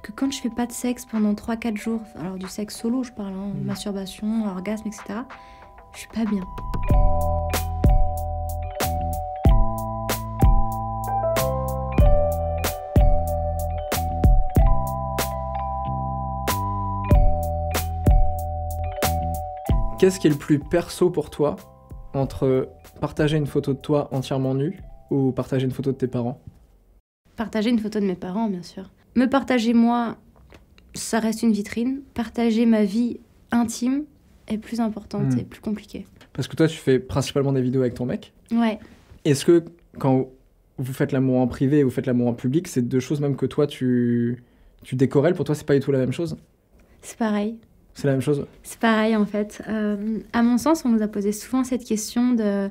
que quand je fais pas de sexe pendant 3-4 jours, alors du sexe solo, je parle, hein, masturbation, orgasme, etc., je suis pas bien. Qu'est-ce qui est le plus perso pour toi entre partager une photo de toi entièrement nue ou partager une photo de tes parents? Partager une photo de mes parents, bien sûr. Me partager moi, ça reste une vitrine. Partager ma vie intime est plus importante et plus compliquée. Parce que toi, tu fais principalement des vidéos avec ton mec. Ouais. Est-ce que quand vous faites l'amour en privé et vous faites l'amour en public, c'est deux choses même que toi, tu décorrèles? Pour toi, c'est pas du tout la même chose? C'est pareil. C'est la même chose? C'est pareil, en fait. À mon sens, on nous a posé souvent cette question de...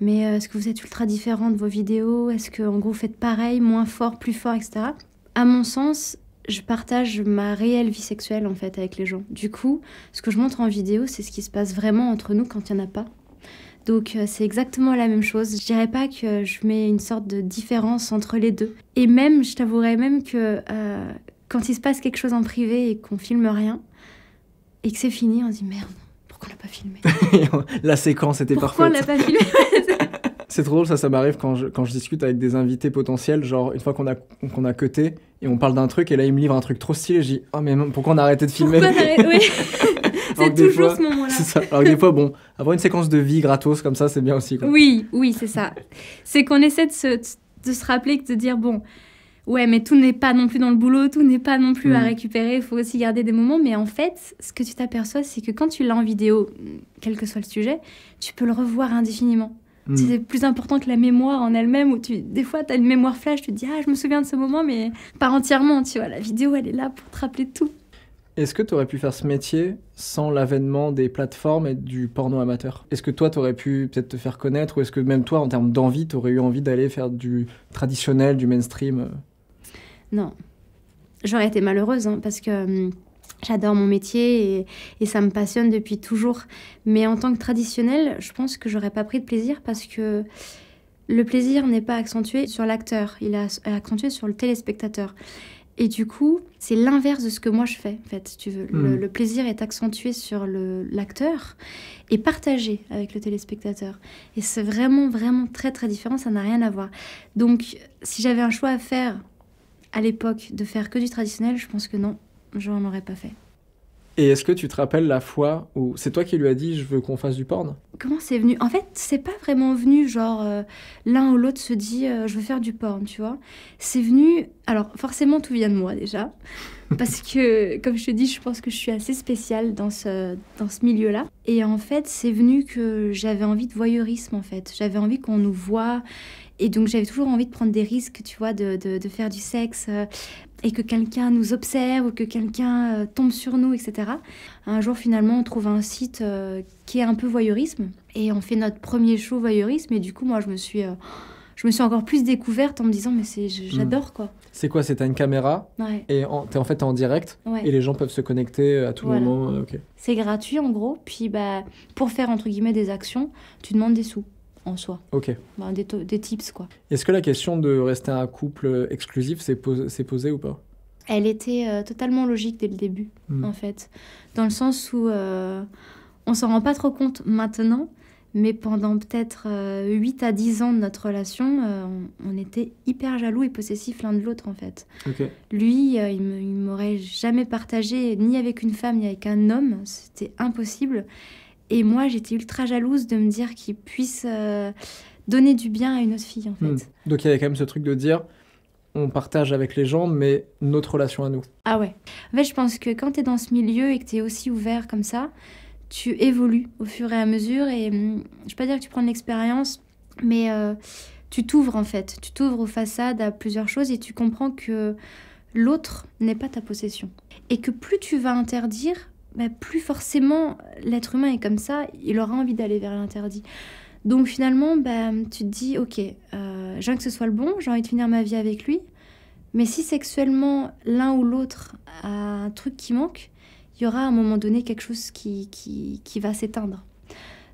Mais est-ce que vous êtes ultra différents de vos vidéos? Est-ce que, en gros, vous faites pareil, moins fort, plus fort, etc. À mon sens, je partage ma réelle vie sexuelle, en fait, avec les gens. Du coup, ce que je montre en vidéo, c'est ce qui se passe vraiment entre nous quand il n'y en a pas. Donc, c'est exactement la même chose. Je dirais pas que je mets une sorte de différence entre les deux. Et même, je t'avouerais même que quand il se passe quelque chose en privé et qu'on filme rien, et que c'est fini, on se dit merde, pourquoi on l'a pas filmé? La séquence était pourquoi parfaite. Pourquoi on l'a pas filmé? C'est trop drôle, ça m'arrive quand je discute avec des invités potentiels, genre une fois qu'on a cuté et on parle d'un truc et là il me livre un truc trop stylé, je dis « Oh mais pourquoi on a arrêté de filmer ?» Oui, c'est toujours ce moment-là. C'est ça. Alors que des fois, bon, avoir une séquence de vie gratos comme ça, c'est bien aussi, quoi. Oui, c'est ça. C'est qu'on essaie de se rappeler, de dire bon... Ouais, mais tout n'est pas non plus dans le boulot, tout n'est pas non plus à récupérer, il faut aussi garder des moments. Mais en fait, ce que tu t'aperçois, c'est que quand tu l'as en vidéo, quel que soit le sujet, tu peux le revoir indéfiniment. C'est plus important que la mémoire en elle-même, où des fois, tu as une mémoire flash, tu te dis « Ah, je me souviens de ce moment », mais pas entièrement, tu vois. La vidéo, elle est là pour te rappeler tout. Est-ce que tu aurais pu faire ce métier sans l'avènement des plateformes et du porno amateur? Est-ce que toi, tu aurais pu peut-être te faire connaître, ou est-ce que même toi, en termes d'envie, tu aurais eu envie d'aller faire du traditionnel, du mainstream? Non, j'aurais été malheureuse parce que j'adore mon métier et ça me passionne depuis toujours. Mais en tant que traditionnelle, je pense que j'aurais pas pris de plaisir parce que le plaisir n'est pas accentué sur l'acteur, il est accentué sur le téléspectateur. Et du coup, c'est l'inverse de ce que moi je fais, en fait, si tu veux. Le plaisir est accentué sur l'acteur et partagé avec le téléspectateur. Et c'est vraiment, vraiment très, très différent, ça n'a rien à voir. Donc, si j'avais un choix à faire à l'époque de faire que du traditionnel, je pense que non, je n'en aurais pas fait. Et est-ce que tu te rappelles la fois où c'est toi qui lui as dit « je veux qu'on fasse du porn » ? Comment c'est venu? En fait, c'est pas vraiment venu genre l'un ou l'autre se dit je veux faire du porn, tu vois. C'est venu... Alors forcément tout vient de moi déjà, parce que comme je te dis, je pense que je suis assez spéciale dans ce milieu-là. Et en fait, c'est venu que j'avais envie de voyeurisme en fait. J'avais envie qu'on nous voit. Et donc, j'avais toujours envie de prendre des risques, tu vois, de faire du sexe et que quelqu'un nous observe ou que quelqu'un tombe sur nous, etc. Un jour, finalement, on trouve un site qui est un peu voyeurisme et on fait notre premier show voyeurisme. Et du coup, moi, je me suis encore plus découverte en me disant, mais j'adore, quoi. C'est quoi? C'est t'as une caméra et t'es en direct et les gens peuvent se connecter à tout moment. Okay. C'est gratuit, en gros. Puis, pour faire, entre guillemets, des actions, tu demandes des sous. En soi. Ok. Des tips, quoi. Est-ce que la question de rester un couple exclusif s'est posée ou pas? Elle était totalement logique dès le début, en fait. Dans le sens où on s'en rend pas trop compte maintenant, mais pendant peut-être 8 à 10 ans de notre relation, on était hyper jaloux et possessifs l'un de l'autre, en fait. Okay. Lui, il m'aurait jamais partagé ni avec une femme ni avec un homme. C'était impossible. Et moi, j'étais ultra jalouse de me dire qu'il puisse donner du bien à une autre fille, en fait. Donc, il y avait quand même ce truc de dire, on partage avec les gens, mais notre relation à nous. Ah ouais. En fait, je pense que quand tu es dans ce milieu et que tu es aussi ouvert comme ça, tu évolues au fur et à mesure. Et je ne vais pas dire que tu prends de l'expérience, mais tu t'ouvres, en fait. Tu t'ouvres aux façades à plusieurs choses et tu comprends que l'autre n'est pas ta possession. Et que plus tu vas interdire, plus forcément l'être humain est comme ça, il aura envie d'aller vers l'interdit. Donc finalement, tu te dis, ok, j'ai envie que ce soit le bon, j'ai envie de finir ma vie avec lui, mais si sexuellement l'un ou l'autre a un truc qui manque, il y aura à un moment donné quelque chose qui va s'éteindre.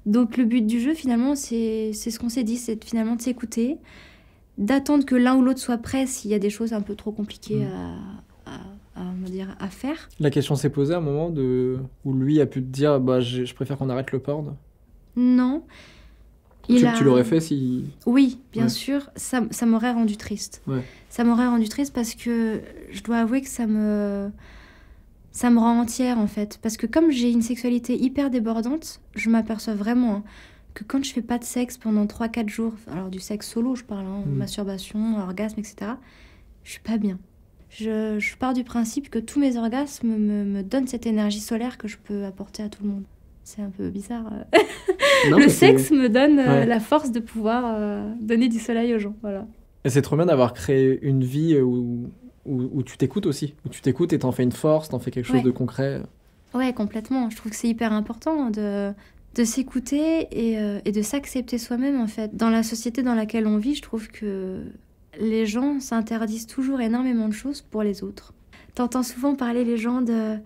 Donc le but du jeu finalement, c'est ce qu'on s'est dit, c'est finalement de s'écouter, d'attendre que l'un ou l'autre soit prêt s'il y a des choses un peu trop compliquées à dire, à faire. La question s'est posée à un moment où lui a pu te dire bah, je préfère qu'on arrête le porn. Non. Tu l'aurais fait si... Oui, bien Ouais. sûr, ça m'aurait rendu triste. Ouais. Ça m'aurait rendu triste parce que je dois avouer que ça me rend entière en fait. Parce que comme j'ai une sexualité hyper débordante, je m'aperçois vraiment hein, que quand je fais pas de sexe pendant 3-4 jours, alors du sexe solo je parle, hein, masturbation, orgasme, etc., je suis pas bien. Je pars du principe que tous mes orgasmes me donnent cette énergie solaire que je peux apporter à tout le monde. C'est un peu bizarre. Non, Le mais sexe me donne Ouais. la force de pouvoir donner du soleil aux gens. Voilà. Et c'est trop bien d'avoir créé une vie où tu t'écoutes aussi. Où tu t'écoutes et t'en fais une force, t'en fais quelque chose Ouais. de concret. Ouais, complètement. Je trouve que c'est hyper important de s'écouter et de s'accepter soi-même, en fait. Dans la société dans laquelle on vit, je trouve que les gens s'interdisent toujours énormément de choses pour les autres. T'entends souvent parler les gens de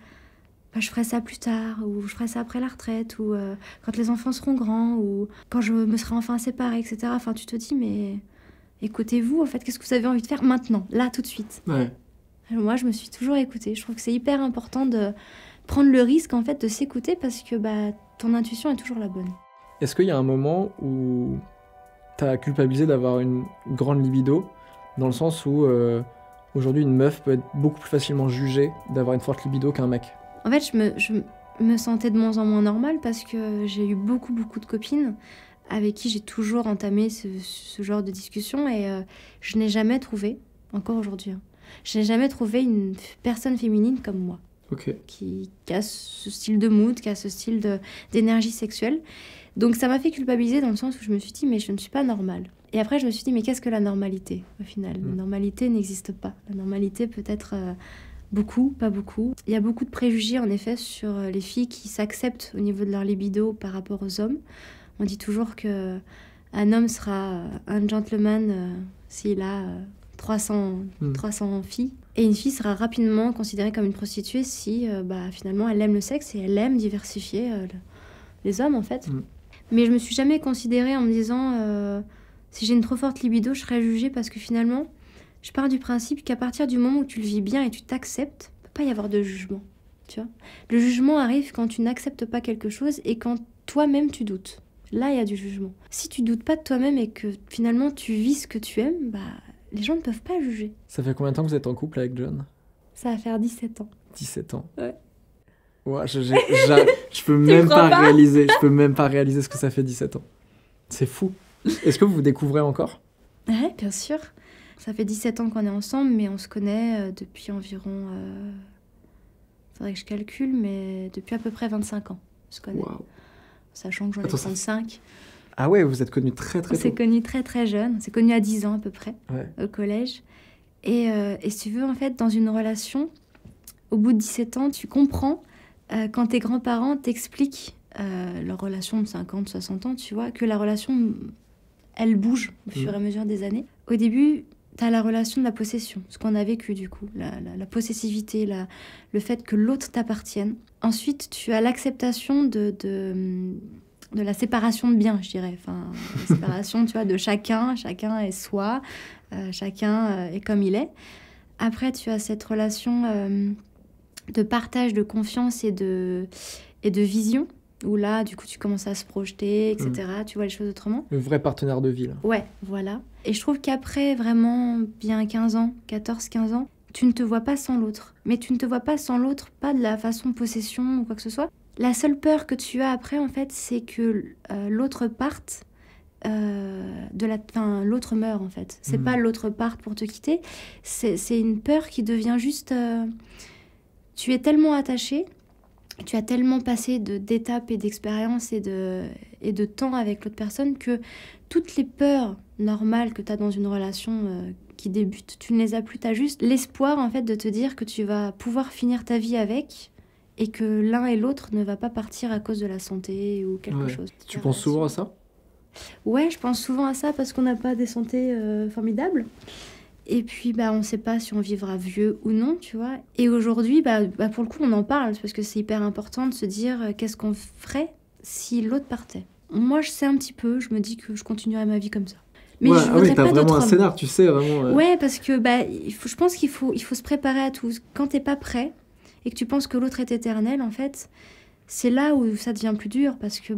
bah, je ferai ça plus tard, ou je ferai ça après la retraite, ou quand les enfants seront grands, ou quand je me serai enfin séparée, etc. Enfin, tu te dis, mais écoutez-vous, en fait, qu'est-ce que vous avez envie de faire maintenant, là, tout de suite? Ouais. Alors, moi, je me suis toujours écoutée. Je trouve que c'est hyper important de prendre le risque, en fait, de s'écouter parce que bah, ton intuition est toujours la bonne. Est-ce qu'il y a un moment où t'as culpabilisé d'avoir une grande libido, dans le sens où aujourd'hui une meuf peut être beaucoup plus facilement jugée d'avoir une forte libido qu'un mec? En fait, je me sentais de moins en moins normale parce que j'ai eu beaucoup de copines avec qui j'ai toujours entamé ce genre de discussion et je n'ai jamais trouvé, encore aujourd'hui, hein, je n'ai jamais trouvé une personne féminine comme moi. Ok. Qui a ce style de mood, qui a ce style d'énergie sexuelle. Donc ça m'a fait culpabiliser dans le sens où je me suis dit, mais je ne suis pas normale. Et après, je me suis dit, mais qu'est-ce que la normalité, au final? La normalité n'existe pas. La normalité peut être beaucoup, pas beaucoup. Il y a beaucoup de préjugés, en effet, sur les filles qui s'acceptent au niveau de leur libido par rapport aux hommes. On dit toujours qu'un homme sera un gentleman s'il a 300 filles. Et une fille sera rapidement considérée comme une prostituée si finalement elle aime le sexe et elle aime diversifier les hommes en fait. Mais je me suis jamais considérée en me disant si j'ai une trop forte libido, je serais jugée parce que finalement, je pars du principe qu'à partir du moment où tu le vis bien et tu t'acceptes, il ne peut pas y avoir de jugement. Tu vois, le jugement arrive quand tu n'acceptes pas quelque chose et quand toi-même tu doutes. Là, il y a du jugement. Si tu doutes pas de toi-même et que finalement tu vis ce que tu aimes, les gens ne peuvent pas juger. Ça fait combien de temps que vous êtes en couple avec John? Ça va faire 17 ans. 17 ans. Ouais. Ouais, je peux même pas réaliser. Je peux même pas réaliser ce que ça fait 17 ans. C'est fou. Est-ce que vous vous découvrez encore? Ouais, bien sûr. Ça fait 17 ans qu'on est ensemble, mais on se connaît depuis environ... faudrait que je calcule, mais depuis à peu près 25 ans. On se connaît. Waouh. Sachant que j'en ai 35. Ah ouais, vous êtes connus très On tôt. s'est connus très très jeunes. On s'est connus à 10 ans à peu près, Ouais. au collège. Et si tu veux, en fait, dans une relation, au bout de 17 ans, tu comprends quand tes grands-parents t'expliquent leur relation de 50, 60 ans, tu vois, que la relation, elle bouge au fur et à mesure des années. Au début, t'as la relation de la possession, ce qu'on a vécu du coup, la possessivité, le fait que l'autre t'appartienne. Ensuite, tu as l'acceptation de la séparation de biens, je dirais. Enfin, la séparation, tu vois, de chacun est soi, chacun est comme il est. Après, tu as cette relation de partage, de confiance et de vision, où là, du coup, tu commences à se projeter, etc. Tu vois les choses autrement. Le vrai partenaire de vie, là. Ouais, voilà. Et je trouve qu'après, vraiment, bien 15 ans, 14-15 ans, tu ne te vois pas sans l'autre. Mais tu ne te vois pas sans l'autre, pas de la façon possession ou quoi que ce soit. La seule peur que tu as après, en fait, c'est que l'autre parte, l'autre meurt, en fait. C'est pas l'autre parte pour te quitter, c'est une peur qui devient juste... tu es tellement attaché, tu as tellement passé d'étapes et d'expériences et de temps avec l'autre personne que toutes les peurs normales que tu as dans une relation qui débute, tu ne les as plus. Tu as juste l'espoir, en fait, de te dire que tu vas pouvoir finir ta vie avec et que l'un et l'autre ne va pas partir à cause de la santé ou quelque chose. Tu penses souvent à ça? Ouais, je pense souvent à ça parce qu'on n'a pas des santé formidables. Et puis, on ne sait pas si on vivra vieux ou non, tu vois. Et aujourd'hui, pour le coup, on en parle parce que c'est hyper important de se dire qu'est-ce qu'on ferait si l'autre partait. Moi, je sais un petit peu, je me dis que je continuerai ma vie comme ça. Mais Ouais, je ah voudrais oui, t'as pas vraiment d'autres un hommes. scénar, tu sais vraiment. Ouais, parce que je pense qu'il faut se préparer à tout. Quand t'es pas prêt et que tu penses que l'autre est éternel, en fait, c'est là où ça devient plus dur parce que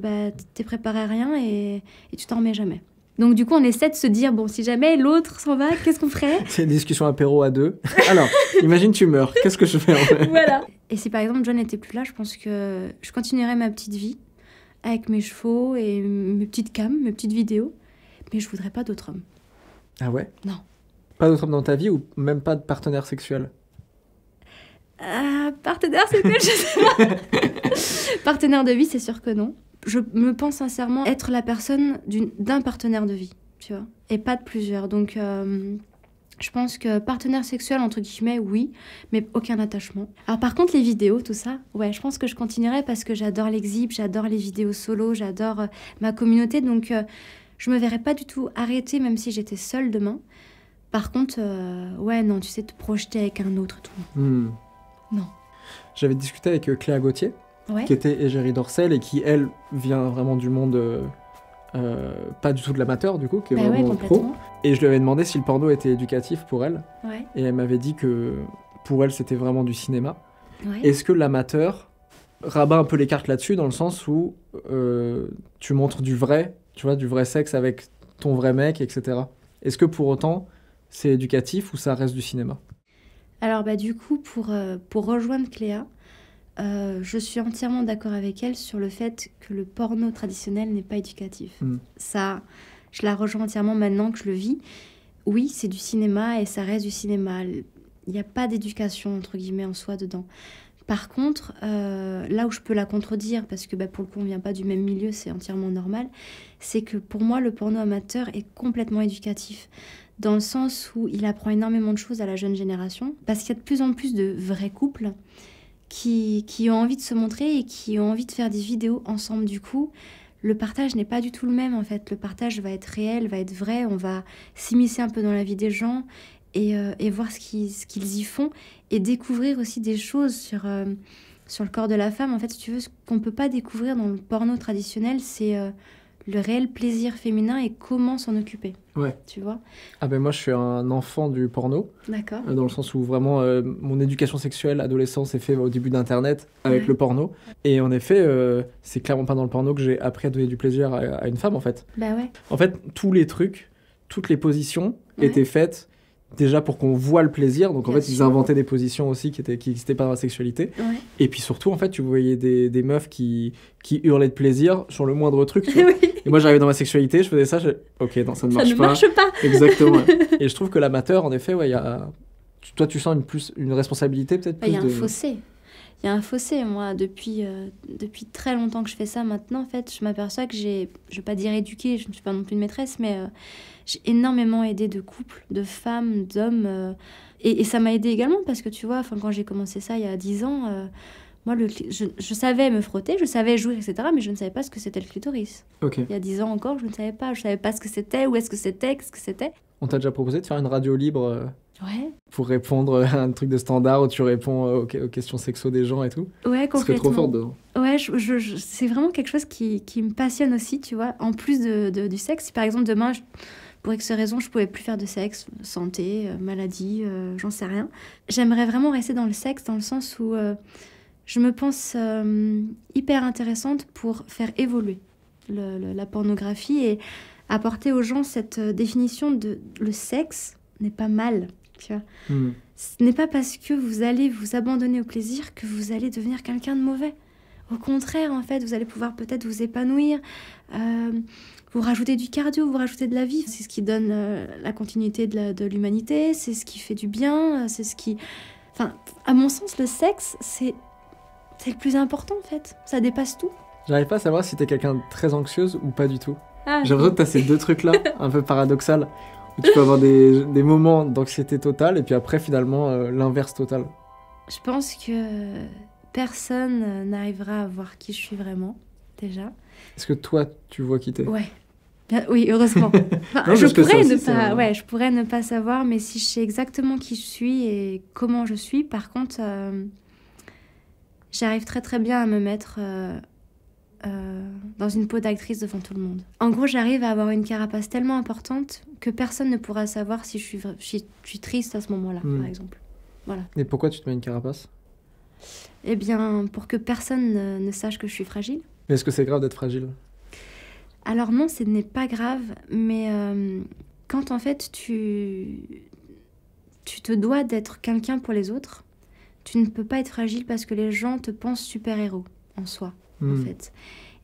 t'es préparé à rien et tu t'en remets jamais. Donc du coup, on essaie de se dire, bon, si jamais l'autre s'en va, qu'est-ce qu'on ferait? C'est une discussion apéro à deux. Alors, imagine tu meurs, qu'est-ce que je fais en fait? Voilà. Et si par exemple John n'était plus là, je pense que je continuerais ma petite vie avec mes chevaux et mes petites cams, mes petites vidéos, mais je voudrais pas d'autres hommes. Ah ouais? Non. Pas d'autre homme dans ta vie ou même pas de partenaire sexuel? Partenaire sexuel, je sais pas. Partenaire de vie, c'est sûr que non. Je me pense sincèrement être la personne d'un partenaire de vie, tu vois, et pas de plusieurs. Donc, je pense que partenaire sexuel, entre guillemets, oui, mais aucun attachement. Alors, par contre, les vidéos, tout ça, ouais, je pense que je continuerai parce que j'adore l'exhib, j'adore les vidéos solo, j'adore ma communauté. Donc, je me verrais pas du tout arrêter, même si j'étais seule demain. Par contre, ouais, non, tu sais, te projeter avec un autre, tout. Non. J'avais discuté avec Cléa Gauthier, Ouais. qui était égérie d'Orcel et qui, elle, vient vraiment du monde, pas du tout de l'amateur, du coup, qui est Bah ouais, vraiment pro. complètement. Et je lui avais demandé si le porno était éducatif pour elle. Ouais. Et elle m'avait dit que pour elle, c'était vraiment du cinéma. Ouais. Est-ce que l'amateur rabat un peu les cartes là-dessus, dans le sens où tu montres du vrai, tu vois, du vrai sexe avec ton vrai mec, etc. Est-ce que pour autant, c'est éducatif ou ça reste du cinéma? Alors du coup, pour rejoindre Cléa, je suis entièrement d'accord avec elle sur le fait que le porno traditionnel n'est pas éducatif. Ça, je la rejoins entièrement maintenant que je le vis. Oui, c'est du cinéma et ça reste du cinéma. Il n'y a pas d'éducation, entre guillemets, en soi dedans. Par contre, là où je peux la contredire, parce que pour le coup on vient pas du même milieu, c'est entièrement normal, c'est que pour moi le porno amateur est complètement éducatif, dans le sens où il apprend énormément de choses à la jeune génération, parce qu'il y a de plus en plus de vrais couples qui ont envie de se montrer et qui ont envie de faire des vidéos ensemble. Du coup, le partage n'est pas du tout le même en fait, le partage va être réel, va être vrai, on va s'immiscer un peu dans la vie des gens, et voir ce qu'ils y font, et découvrir aussi des choses sur le corps de la femme. En fait, si tu veux, ce qu'on ne peut pas découvrir dans le porno traditionnel, c'est le réel plaisir féminin et comment s'en occuper. Ouais. Tu vois? Ah ben moi, je suis un enfant du porno, D'accord. dans le sens où vraiment mon éducation sexuelle, adolescence, est faite au début d'Internet avec Ouais. le porno. Et en effet, c'est clairement pas dans le porno que j'ai appris à donner du plaisir à une femme, en fait. Bah ouais. En fait, tous les trucs, toutes les positions Ouais. étaient faites déjà pour qu'on voit le plaisir. Donc en Bien fait, ils sûr. inventaient des positions aussi qui n'existaient pas dans la sexualité. Ouais. Et puis surtout, en fait, tu voyais des meufs qui hurlaient de plaisir sur le moindre truc. Tu vois. Oui. Et moi, j'arrivais dans ma sexualité, je faisais ça, ok, non, ça ne Ça marche ne pas. marche pas. Exactement. Ouais. Et je trouve que l'amateur, en effet, ouais, toi, tu sens une responsabilité peut-être Il plus y a de... un fossé. Il y a un fossé. Moi, depuis très longtemps que je fais ça maintenant, en fait, je m'aperçois que je vais pas dire éduquée, je ne suis pas non plus une maîtresse, mais j'ai énormément aidé de couples, de femmes, d'hommes. Et ça m'a aidé également parce que tu vois, quand j'ai commencé ça il y a 10 ans, moi, je savais me frotter, je savais jouer, etc., mais je ne savais pas ce que c'était le clitoris. Ok. Il y a 10 ans encore, je ne savais pas. Je savais pas ce que c'était, où est-ce que c'était, qu'est-ce que c'était. On t'a déjà proposé de faire une radio libre Ouais. pour répondre à un truc de standard où tu réponds aux questions sexo des gens et tout? Ouais, Tu serais complètement. trop forte dedans. Ouais, c'est vraiment quelque chose qui me passionne aussi, tu vois, en plus du sexe. Si par exemple demain, pour X raison, je pouvais plus faire de sexe, santé, maladie, j'en sais rien. J'aimerais vraiment rester dans le sexe, dans le sens où je me pense hyper intéressante pour faire évoluer la pornographie et apporter aux gens cette définition de le sexe n'est pas mal, tu vois. Ce n'est pas parce que vous allez vous abandonner au plaisir que vous allez devenir quelqu'un de mauvais. Au contraire, en fait, vous allez pouvoir peut-être vous épanouir, vous rajouter du cardio, vous rajouter de la vie. C'est ce qui donne la continuité de l'humanité, c'est ce qui fait du bien, c'est ce qui... Enfin, à mon sens, le sexe, c'est le plus important, en fait. Ça dépasse tout. J'arrive pas à savoir si t'es quelqu'un de très anxieuse ou pas du tout. Ah, J'ai l'impression que t'as ces deux trucs-là, un peu paradoxal, où tu peux avoir des moments d'anxiété totale et puis après, finalement, l'inverse total. Je pense que personne n'arrivera à voir qui je suis vraiment, déjà. Est-ce que toi, tu vois qui t'es? Ouais. Oui, heureusement. Enfin, Non, je parce que pourrais ça ne aussi, pas, ouais, je pourrais ne pas savoir, mais si je sais exactement qui je suis et comment je suis, par contre, j'arrive très très bien à me mettre dans une peau d'actrice devant tout le monde. En gros, j'arrive à avoir une carapace tellement importante que personne ne pourra savoir si je suis triste à ce moment-là, par exemple. Voilà. Et pourquoi tu te mets une carapace? Eh bien, pour que personne ne sache que je suis fragile. Mais est-ce que c'est grave d'être fragile? Alors non, ce n'est pas grave, mais quand en fait tu te dois d'être quelqu'un pour les autres, tu ne peux pas être fragile parce que les gens te pensent super-héros en soi, en fait.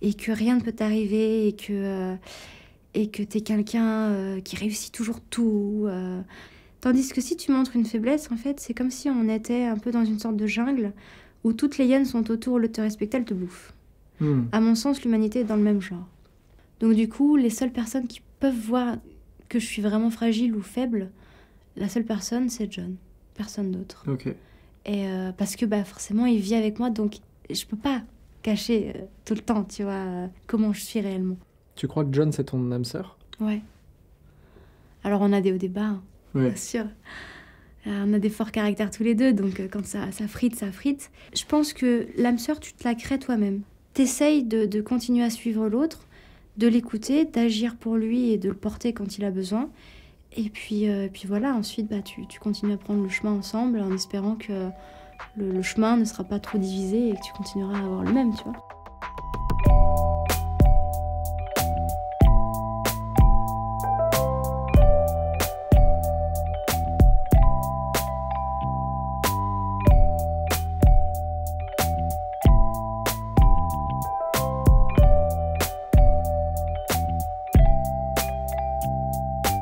Et que rien ne peut t'arriver et que t'es quelqu'un qui réussit toujours tout. Tandis que si tu montres une faiblesse, en fait, c'est comme si on était un peu dans une sorte de jungle où toutes les hyènes sont autour, le te respectent, elles te bouffent. À mon sens, l'humanité est dans le même genre. Donc du coup, les seules personnes qui peuvent voir que je suis vraiment fragile ou faible, la seule personne, c'est John. Personne d'autre. Ok. Et parce que forcément, il vit avec moi, donc je peux pas cacher tout le temps, tu vois, comment je suis réellement. Tu crois que John, c'est ton âme sœur? Ouais. Alors on a des hauts débats, hein, Ouais. bien sûr. On a des forts caractères tous les deux, donc quand ça frite, ça frite. Je pense que l'âme sœur, tu te la crées toi-même. T'essayes de continuer à suivre l'autre, de l'écouter, d'agir pour lui et de le porter quand il a besoin. Et puis voilà, ensuite, tu continues à prendre le chemin ensemble en espérant que le chemin ne sera pas trop divisé et que tu continueras à avoir le même, tu vois.